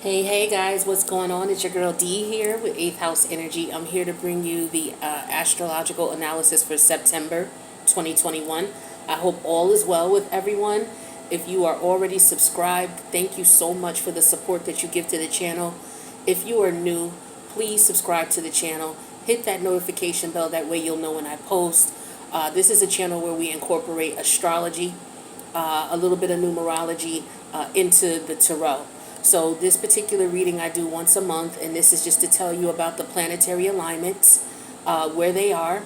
Hey guys, what's going on? It's your girl D here with 8th House Energy. I'm here to bring you the astrological analysis for September 2021. I hope all is well with everyone. If you are already subscribed, thank you so much for the support that you give to the channel. If you are new, please subscribe to the channel. Hit that notification bell, that way you'll know when I post. This is a channel where we incorporate astrology, a little bit of numerology into the tarot. So this particular reading I do once a month, and this is just to tell you about the planetary alignments, where they are,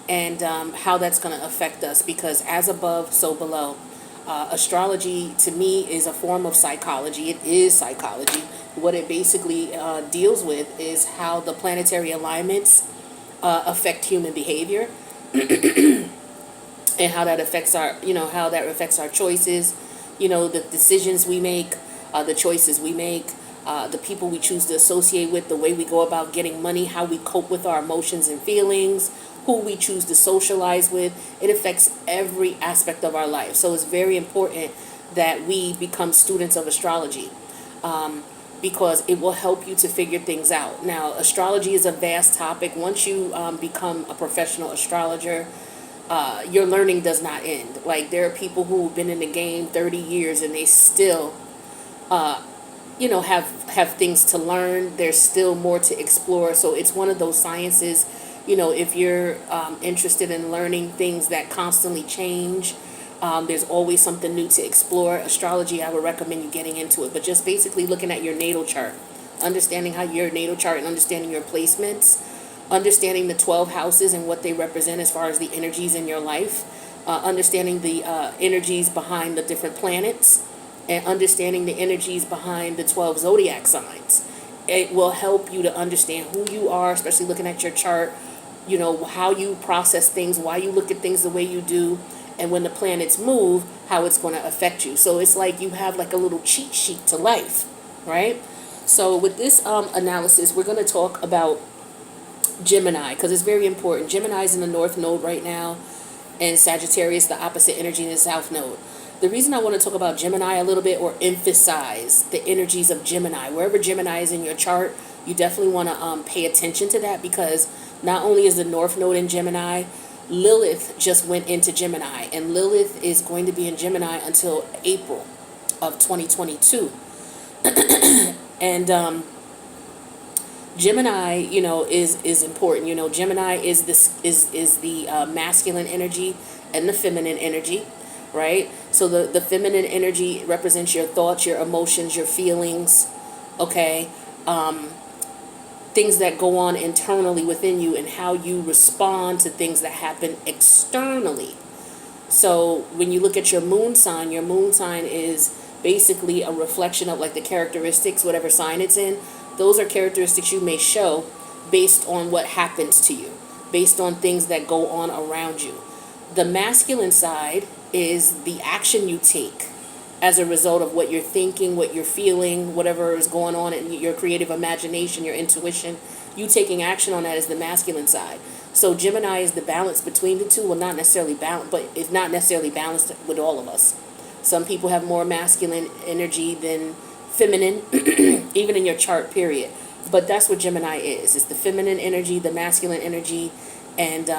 and how that's going to affect us, because as above, so below. Astrology, to me, is a form of psychology. It is psychology. What it basically deals with is how the planetary alignments affect human behavior, and how that affects our choices, the decisions we make, the choices we make, the people we choose to associate with, the way we go about getting money, how we cope with our emotions and feelings, who we choose to socialize with. It affects every aspect of our life. So it's very important that we become students of astrology, because it will help you to figure things out. Now, astrology is a vast topic. Once you become a professional astrologer, your learning does not end. Like, there are people who've been in the game 30 years and they still have things to learn. There's still more to explore. So it's one of those sciences, if you're interested in learning things that constantly change, there's always something new to explore. Astrology, I would recommend you getting into it. But just basically looking at your natal chart, understanding how your natal chart and understanding your placements, understanding the 12 houses and what they represent as far as the energies in your life, understanding the energies behind the different planets, and understanding the energies behind the 12 zodiac signs. It will help you to understand who you are, especially looking at your chart, how you process things, why you look at things the way you do, and when the planets move, how it's going to affect you. So it's like you have like a little cheat sheet to life, right? So with this analysis, we're going to talk about Gemini, because it's very important. Gemini is in the North Node right now, and Sagittarius, the opposite energy, in the South Node. The reason I want to talk about Gemini a little bit, or emphasize the energies of Gemini, wherever Gemini is in your chart, you definitely want to pay attention to that, because not only is the North Node in Gemini, Lilith just went into Gemini, and Lilith is going to be in Gemini until April of 2022. And Gemini, is important. Gemini is the masculine energy and the feminine energy, right? So the feminine energy represents your thoughts, your emotions, your feelings, okay? Things that go on internally within you and how you respond to things that happen externally. So when you look at your moon sign is basically a reflection of like the characteristics, whatever sign it's in. Those are characteristics you may show based on what happens to you, based on things that go on around you. The masculine side is the action you take as a result of what you're thinking, what you're feeling, whatever is going on in your creative imagination, your intuition. You taking action on that is the masculine side. So Gemini is the balance between the two. Well, not necessarily balanced, but it's not necessarily balanced with all of us. Some people have more masculine energy than feminine, even in your chart, period. But that's what Gemini is. It's the feminine energy, the masculine energy, and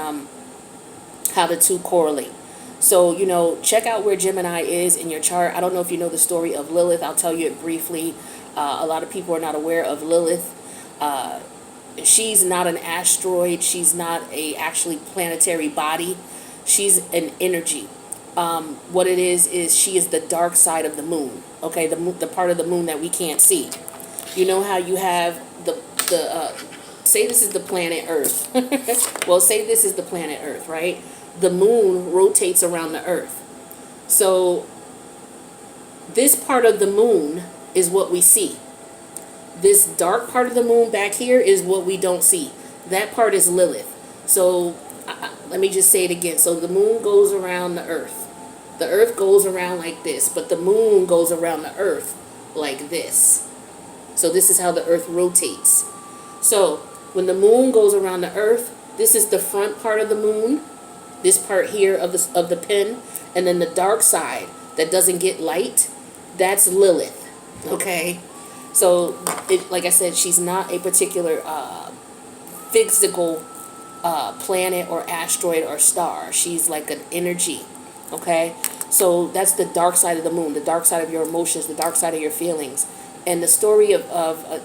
how the two correlate. So, check out where Gemini is in your chart. I don't know if you know the story of Lilith. I'll tell you it briefly. A lot of people are not aware of Lilith. She's not an asteroid. She's not a actually planetary body. She's an energy. What it is she is the dark side of the moon. Okay, the part of the moon that we can't see. You know how you have say this is the planet Earth. Well, say this is the planet Earth, right? The moon rotates around the Earth. So this part of the moon is what we see. This dark part of the moon back here is what we don't see. That part is Lilith. So let me just say it again. So the moon goes around the Earth. The Earth goes around like this, but the moon goes around the Earth like this. So this is how the Earth rotates. So when the moon goes around the Earth, this is the front part of the moon. This part here of the pin, and then the dark side that doesn't get light, that's Lilith. Okay, So, like I said, she's not a particular physical planet or asteroid or star. She's like an energy, okay? So that's the dark side of the moon, the dark side of your emotions, the dark side of your feelings. And the story of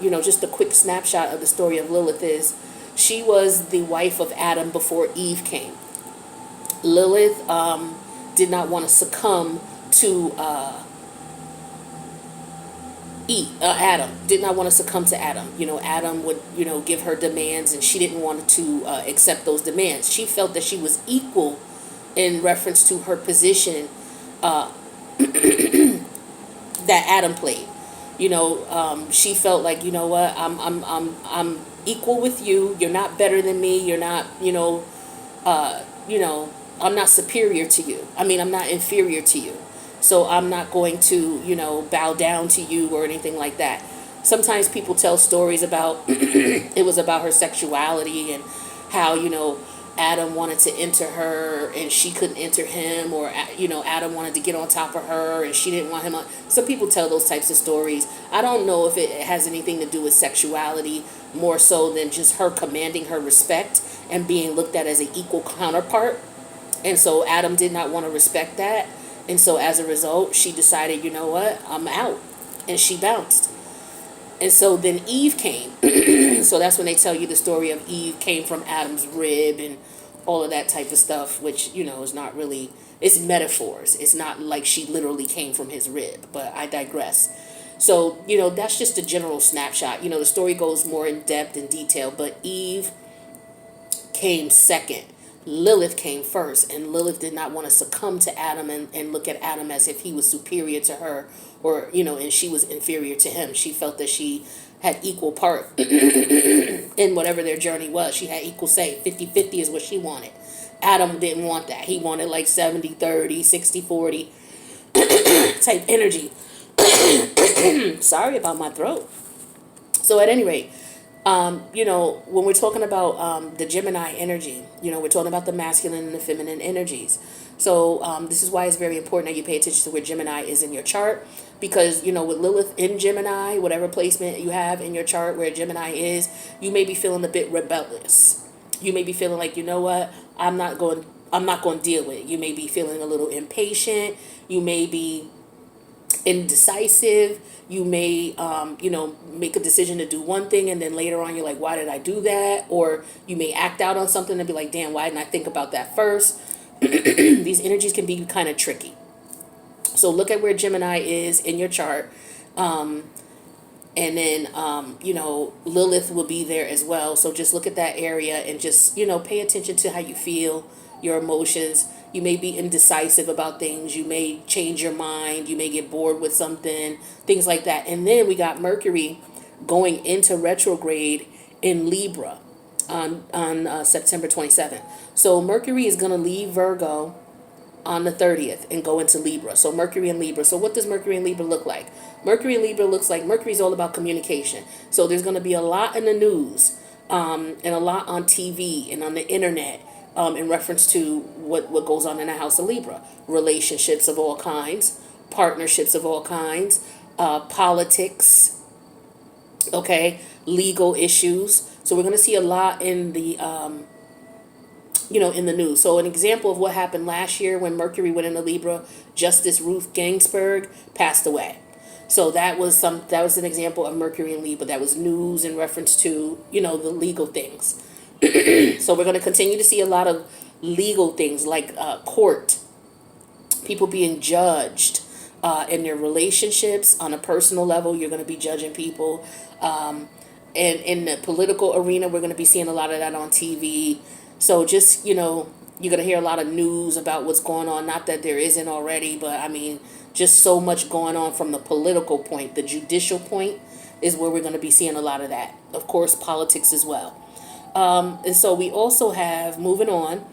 just a quick snapshot of the story of Lilith is she was the wife of Adam before Eve came. Lilith did not want to succumb to Adam did not want to succumb to Adam. Adam would, give her demands, and she didn't want to accept those demands. She felt that she was equal in reference to her position that Adam played. She felt like, what, I'm equal with you. You're not better than me. You're not, I'm not superior to you. I'm not inferior to you. So I'm not going to, bow down to you or anything like that. Sometimes people tell stories about it was about her sexuality and how, Adam wanted to enter her and she couldn't enter him, or, Adam wanted to get on top of her and she didn't want him on. Some people tell those types of stories. I don't know if it has anything to do with sexuality more so than just her commanding her respect and being looked at as an equal counterpart. And so Adam did not want to respect that. And so as a result, she decided, you know what, I'm out. And she bounced. And so then Eve came. So that's when they tell you the story of Eve came from Adam's rib and all of that type of stuff, which, is not really, it's metaphors. It's not like she literally came from his rib, but I digress. So, that's just a general snapshot. The story goes more in depth and detail, but Eve came second. Lilith came first, and Lilith did not want to succumb to Adam and look at Adam as if he was superior to her, or, and she was inferior to him. She felt that she had equal part in whatever their journey was. She had equal say. 50-50 is what she wanted. Adam didn't want that. He wanted like 70-30, 60-40 type energy. Sorry about my throat. So at any rate, when we're talking about the Gemini energy, we're talking about the masculine and the feminine energies. So this is why it's very important that you pay attention to where Gemini is in your chart, because, with Lilith in Gemini, whatever placement you have in your chart where Gemini is, you may be feeling a bit rebellious. You may be feeling like, what, I'm not going to deal with it. You may be feeling a little impatient. You may be indecisive. You may, make a decision to do one thing and then later on you're like, why did I do that? Or you may act out on something and be like, damn, why didn't I think about that first? These energies can be kind of tricky. So look at where Gemini is in your chart. And then, Lilith will be there as well. So just look at that area and just, pay attention to how you feel, your emotions. You may be indecisive about things. You may change your mind. You may get bored with something, things like that. And then we got Mercury going into retrograde in Libra on September 27th. So Mercury is going to leave Virgo on the 30th and go into Libra. So Mercury and Libra. So what does Mercury and Libra look like? Mercury and Libra looks like Mercury's all about communication. So there's going to be a lot in the news and a lot on TV and on the internet in reference to what goes on in the house of Libra. Relationships of all kinds, partnerships of all kinds, politics, okay, legal issues. So we're going to see a lot in the in the news. So an example of what happened last year when Mercury went into Libra, Justice Ruth Ginsburg passed away. So that was an example of Mercury in Libra. That was news in reference to, the legal things. So we're going to continue to see a lot of legal things like court, people being judged in their relationships on a personal level. You're going to be judging people. And in the political arena, we're going to be seeing a lot of that on TV. So just, you're going to hear a lot of news about what's going on. Not that there isn't already, but just so much going on from the political point. The judicial point is where we're going to be seeing a lot of that. Of course, politics as well. And so we also have, moving on,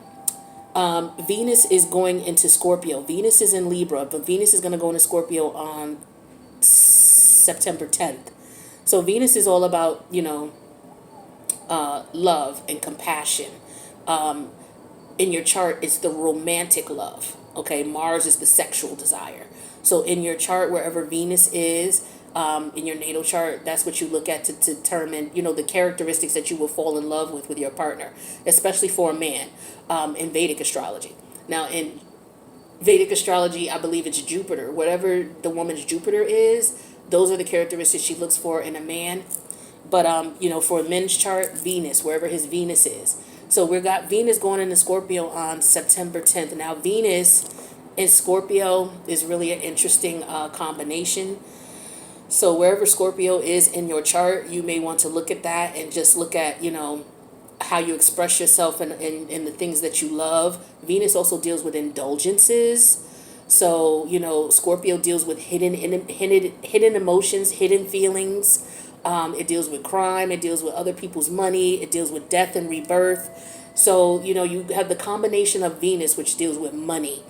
Venus is going into Scorpio. Venus is in Libra, but Venus is going to go into Scorpio on September 10th. So Venus is all about, love and compassion. In your chart, it's the romantic love. Okay, Mars is the sexual desire. So in your chart, wherever Venus is, in your natal chart. That's what you look at to determine, the characteristics that you will fall in love with your partner, especially for a man, in Vedic astrology. Now, in Vedic astrology, I believe it's Jupiter. Whatever the woman's Jupiter is, those are the characteristics she looks for in a man. But, for a men's chart, Venus, wherever his Venus is. So we got Venus going into Scorpio on September 10th. Now, Venus in Scorpio is really an interesting combination. So wherever Scorpio is in your chart, you may want to look at that and just look at, how you express yourself in the things that you love. Venus also deals with indulgences. So, Scorpio deals with hidden emotions, hidden feelings. It deals with crime. It deals with other people's money. It deals with death and rebirth. So, you have the combination of Venus, which deals with money,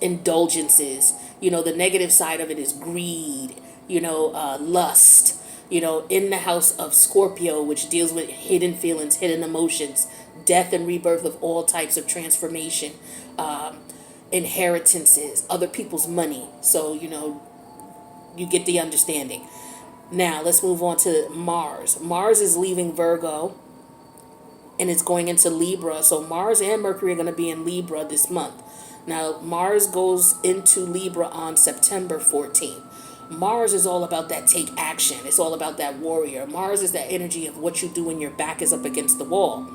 indulgences. The negative side of it is greed, lust. In the house of Scorpio, which deals with hidden feelings, hidden emotions, death and rebirth of all types of transformation, inheritances, other people's money. So, you get the understanding. Now, let's move on to Mars. Mars is leaving Virgo, and it's going into Libra. So, Mars and Mercury are going to be in Libra this month. Now, Mars goes into Libra on September 14th. Mars is all about that take action. It's all about that warrior. Mars is that energy of what you do when your back is up against the wall.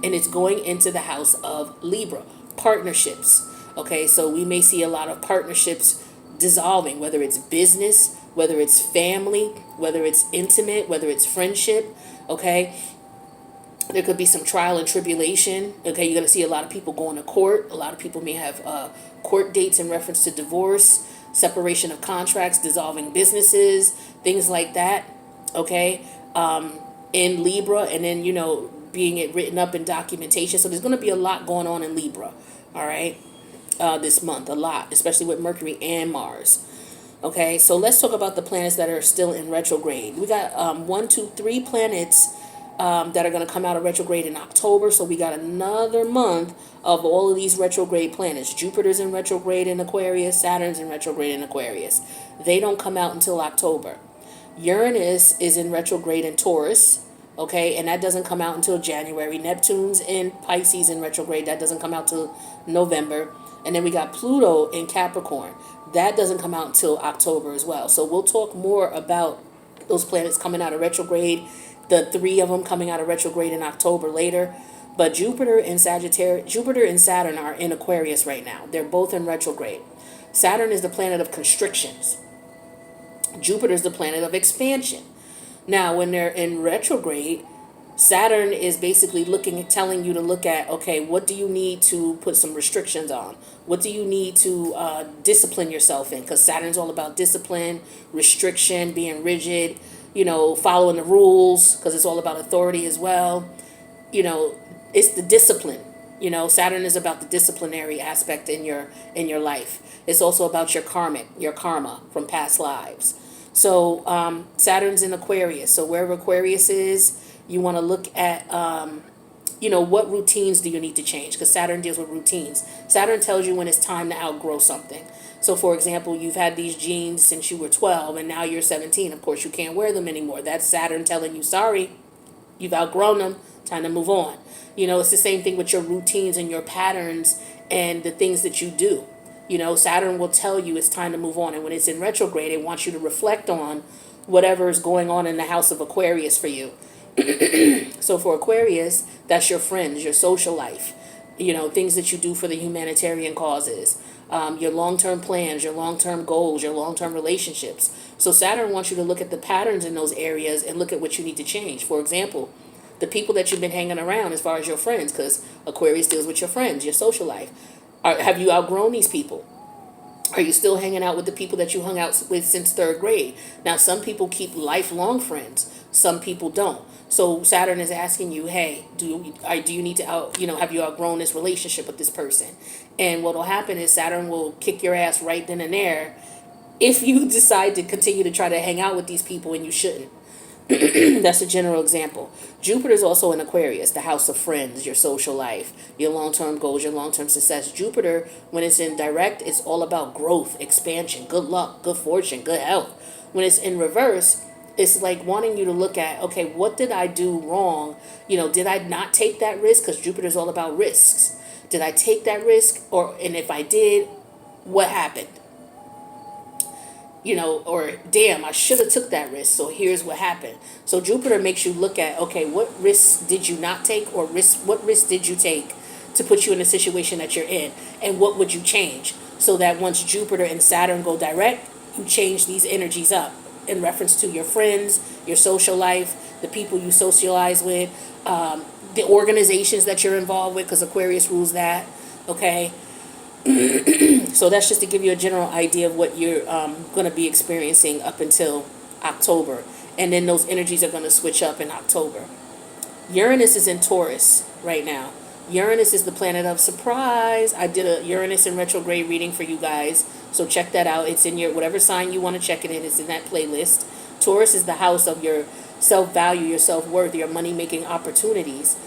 And it's going into the house of Libra. Partnerships. Okay, so we may see a lot of partnerships dissolving, whether it's business, whether it's family, whether it's intimate, whether it's friendship. Okay, there could be some trial and tribulation. Okay, you're going to see a lot of people going to court. A lot of people may have court dates in reference to divorce, separation of contracts, dissolving businesses, things like that. Okay, in Libra, and then, being it written up in documentation. So there's going to be a lot going on in Libra. All right, this month, a lot, especially with Mercury and Mars. Okay, so let's talk about the planets that are still in retrograde. We got 3 planets that are going to come out of retrograde in October. So we got another month of all of these retrograde planets. Jupiter's in retrograde in Aquarius. Saturn's in retrograde in Aquarius. They don't come out until October. Uranus is in retrograde in Taurus. Okay, and that doesn't come out until January. Neptune's in Pisces in retrograde. That doesn't come out till November. And then we got Pluto in Capricorn. That doesn't come out until October as well. So we'll talk more about those planets coming out of retrograde, the 3 of them coming out of retrograde in October later. But Jupiter and Saturn are in Aquarius right now. They're both in retrograde. Saturn is the planet of constrictions. Jupiter is the planet of expansion. Now, when they're in retrograde, Saturn is basically telling you to look at, okay, what do you need to put some restrictions on? What do you need to discipline yourself in? Because Saturn's all about discipline, restriction, being rigid, following the rules, because it's all about authority as well. It's the discipline. Saturn is about the disciplinary aspect in your life. It's also about your karma from past lives. So Saturn's in Aquarius. So wherever Aquarius is, you want to look at, what routines do you need to change? Because Saturn deals with routines. Saturn tells you when it's time to outgrow something. So, for example, you've had these jeans since you were 12 and now you're 17. Of course, you can't wear them anymore. That's Saturn telling you, sorry, you've outgrown them. Time to move on. It's the same thing with your routines and your patterns and the things that you do. Saturn will tell you it's time to move on. And when it's in retrograde, it wants you to reflect on whatever is going on in the house of Aquarius for you. So for Aquarius, that's your friends, your social life, things that you do for the humanitarian causes, your long-term plans, your long-term goals, your long-term relationships. So Saturn wants you to look at the patterns in those areas and look at what you need to change. For example, the people that you've been hanging around as far as your friends, because Aquarius deals with your friends, your social life. Have you outgrown these people? Are you still hanging out with the people that you hung out with since 3rd grade? Now, some people keep lifelong friends. Some people don't. So Saturn is asking you, hey, do you need to have you outgrown this relationship with this person? And what will happen is Saturn will kick your ass right then and there if you decide to continue to try to hang out with these people and you shouldn't. That's a general example. Jupiter is also in Aquarius, the house of friends, your social life, your long-term goals, your long-term success. Jupiter, when it's in direct, it's all about growth, expansion, good luck, good fortune, good health. When it's in reverse, it's like wanting you to look at, okay, what did I do wrong? Did I not take that risk? Because Jupiter's all about risks. Did I take that risk? And if I did, what happened? Or damn, I should have took that risk. So here's what happened. So Jupiter makes you look at, okay, what risks did you not take, or what risk did you take to put you in the situation that you're in, and what would you change, so that once Jupiter and Saturn go direct, you change these energies up in reference to your friends, your social life, the people you socialize with, the organizations that you're involved with, because Aquarius rules that. Okay. So that's just to give you a general idea of what you're going to be experiencing up until October. And then those energies are going to switch up in October. Uranus is in Taurus right now. Uranus is the planet of surprise. I did a Uranus in retrograde reading for you guys. So check that out. It's in your, whatever sign you want to check it in. It's in that playlist. Taurus is the house of your self-value, your self-worth, your money-making opportunities.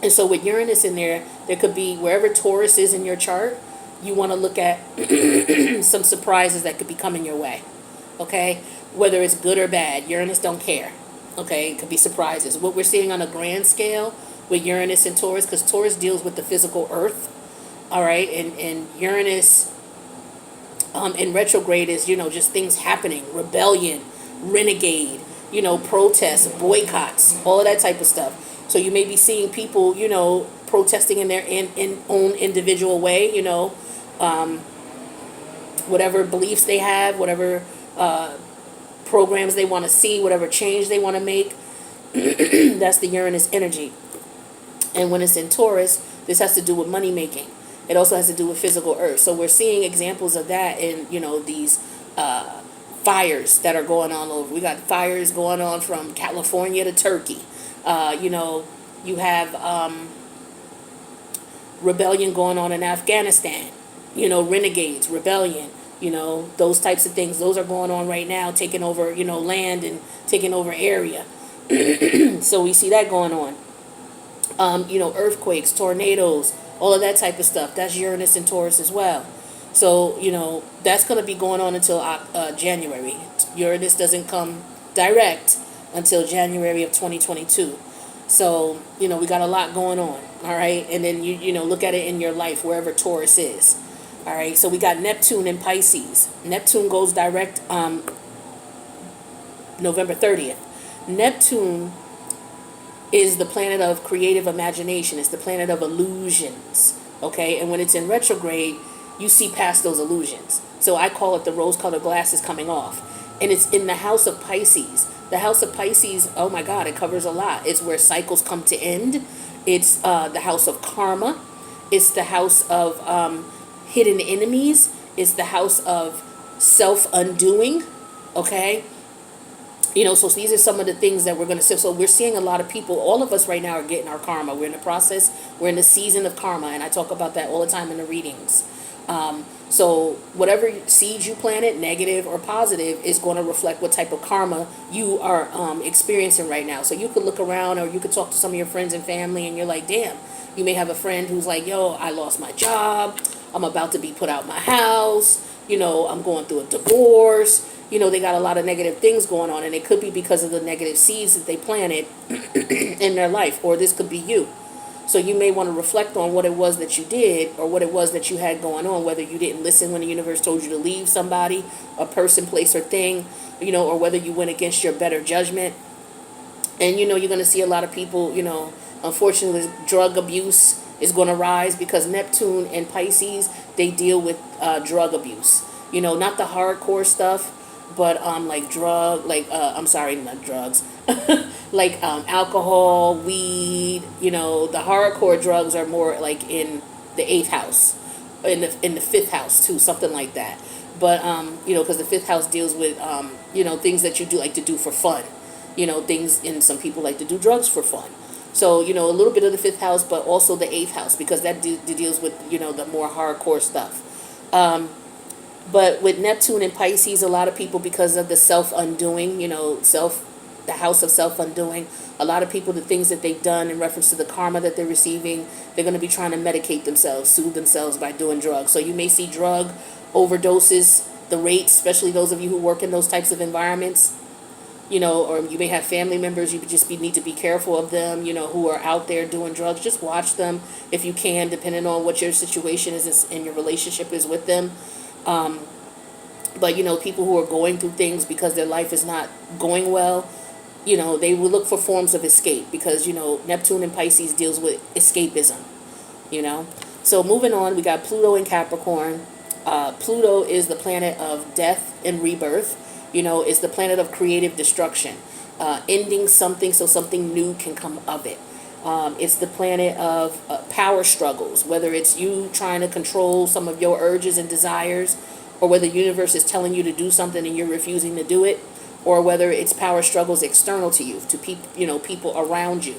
And so with Uranus in there could be, wherever Taurus is in your chart, you want to look at some surprises that could be coming your way. Okay? Whether it's good or bad, Uranus don't care. Okay? It could be surprises. What we're seeing on a grand scale with Uranus and Taurus, because Taurus deals with the physical earth. All right? And Uranus in retrograde is, just things happening. Rebellion, renegade, protests, boycotts, all of that type of stuff. So you may be seeing people, protesting in their own individual way, whatever beliefs they have, whatever programs they want to see, whatever change they want to make. That's the Uranus energy. And when it's in Taurus, this has to do with money making. It also has to do with physical earth. So we're seeing examples of that in, these fires that are going on over. We got fires going on from California to Turkey. You have rebellion going on in Afghanistan, renegades, rebellion, those types of things. Those are going on right now, taking over, land and taking over area. So we see that going on. Earthquakes, tornadoes, all of that type of stuff. That's Uranus and Taurus as well. So, that's going to be going on until January. Uranus doesn't come direct until January of 2022. So, we got a lot going on, all right? And then, you look at it in your life, wherever Taurus is, all right? So we got Neptune in Pisces. Neptune goes direct November 30th. Neptune is the planet of creative imagination. It's the planet of illusions, okay? And when it's in retrograde, you see past those illusions. So I call it the rose-colored glasses coming off. And it's in the house of Pisces. The house of Pisces, oh my God, it covers a lot. It's where cycles come to end. It's the house of karma. It's the house of hidden enemies. It's the house of self-undoing, okay? So these are some of the things that we're going to see. So we're seeing a lot of people, all of us right now are getting our karma. We're in the process. We're in the season of karma, and I talk about that all the time in the readings. So whatever seeds you planted, negative or positive, is going to reflect what type of karma you are experiencing right now. So you could look around, or you could talk to some of your friends and family, and you're like, damn, you may have a friend who's like, yo, I lost my job. I'm about to be put out my house. I'm going through a divorce. They got a lot of negative things going on, and it could be because of the negative seeds that they planted in their life, or this could be you. So you may want to reflect on what it was that you did, or what it was that you had going on, whether you didn't listen when the universe told you to leave somebody, a person, place, or thing, or whether you went against your better judgment. And, you're going to see a lot of people, unfortunately, drug abuse is going to rise, because Neptune and Pisces, they deal with drug abuse. Not the hardcore stuff, but like not drugs, like alcohol, weed. The hardcore drugs are more like in the 8th house, in the 5th house too, something like that. But because the 5th house deals with things that you do like to do for fun, things, and some people like to do drugs for fun. So a little bit of the 5th house, but also the 8th house, because that deals with the more hardcore stuff. But with Neptune and Pisces, a lot of people, because of the self-undoing, the house of self-undoing, a lot of people, the things that they've done in reference to the karma that they're receiving, they're going to be trying to medicate themselves, soothe themselves by doing drugs. So you may see drug overdoses the rates, especially those of you who work in those types of environments, you know, or you may have family members, you just need to be careful of them, you know, who are out there doing drugs. Just watch them if you can, depending on what your situation is and your relationship is with them. But, you know, people who are going through things because their life is not going well, you know, they will look for forms of escape because, you know, Neptune in Pisces deals with escapism, you know. So moving on, we got Pluto in Capricorn. Pluto is the planet of death and rebirth. You know, it's the planet of creative destruction, ending something so something new can come of it. It's the planet of power struggles, whether it's you trying to control some of your urges and desires, or whether the universe is telling you to do something and you're refusing to do it, or whether it's power struggles external to you, to people around you.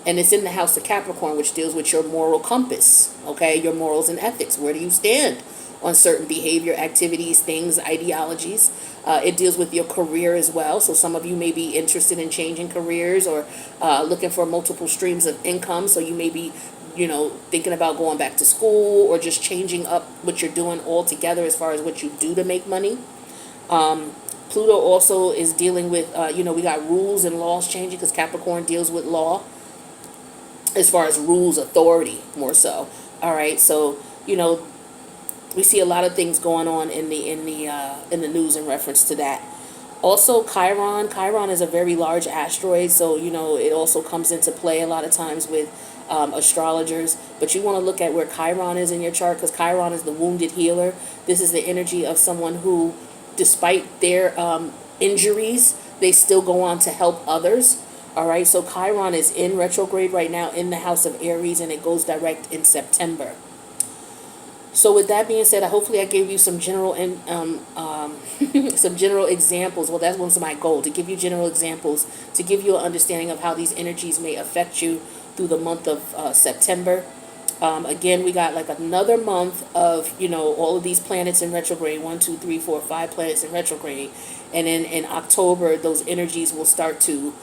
And it's in the house of Capricorn, which deals with your moral compass, okay, your morals and ethics. Where do you stand on certain behavior, activities, things, ideologies? It deals with your career as well. So some of you may be interested in changing careers or looking for multiple streams of income. So you may be, you know, thinking about going back to school or just changing up what you're doing altogether as far as what you do to make money. Pluto also is dealing with, you know, we got rules and laws changing because Capricorn deals with law as far as rules, authority, more so. All right, so, you know, we see a lot of things going on in the news in reference to that. Also, Chiron. Chiron is a very large asteroid, so, you know, it also comes into play a lot of times with astrologers. But you want to look at where Chiron is in your chart, because Chiron is the wounded healer. This is the energy of someone who, despite their injuries, they still go on to help others. All right, so Chiron is in retrograde right now in the house of Aries, and it goes direct in September. So with that being said, hopefully I gave you some general some general examples. Well, that was my goal, to give you general examples, to give you an understanding of how these energies may affect you through the month of September. Again, we got like another month of, you know, all of these planets in retrograde, 1, 2, 3, 4, 5 planets in retrograde. And then in October, those energies will start to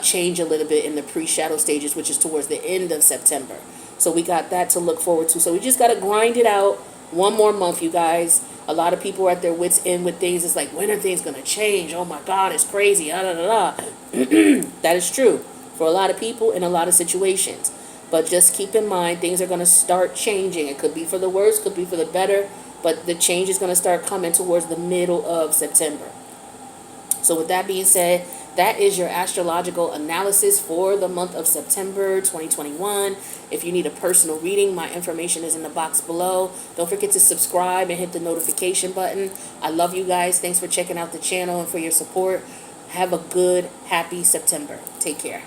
change a little bit in the pre-shadow stages, which is towards the end of September. So we got that to look forward to. So we just got to grind it out one more month, you guys. A lot of people are at their wits' end with things. It's like, when are things going to change? Oh my God, it's crazy. That is true for a lot of people in a lot of situations. But just keep in mind, things are going to start changing. It could be for the worse, could be for the better, but the change is going to start coming towards the middle of September. So with that being said, that is your astrological analysis for the month of September 2021. If you need a personal reading, my information is in the box below. Don't forget to subscribe and hit the notification button. I love you guys. Thanks for checking out the channel and for your support. Have a good, happy September. Take care.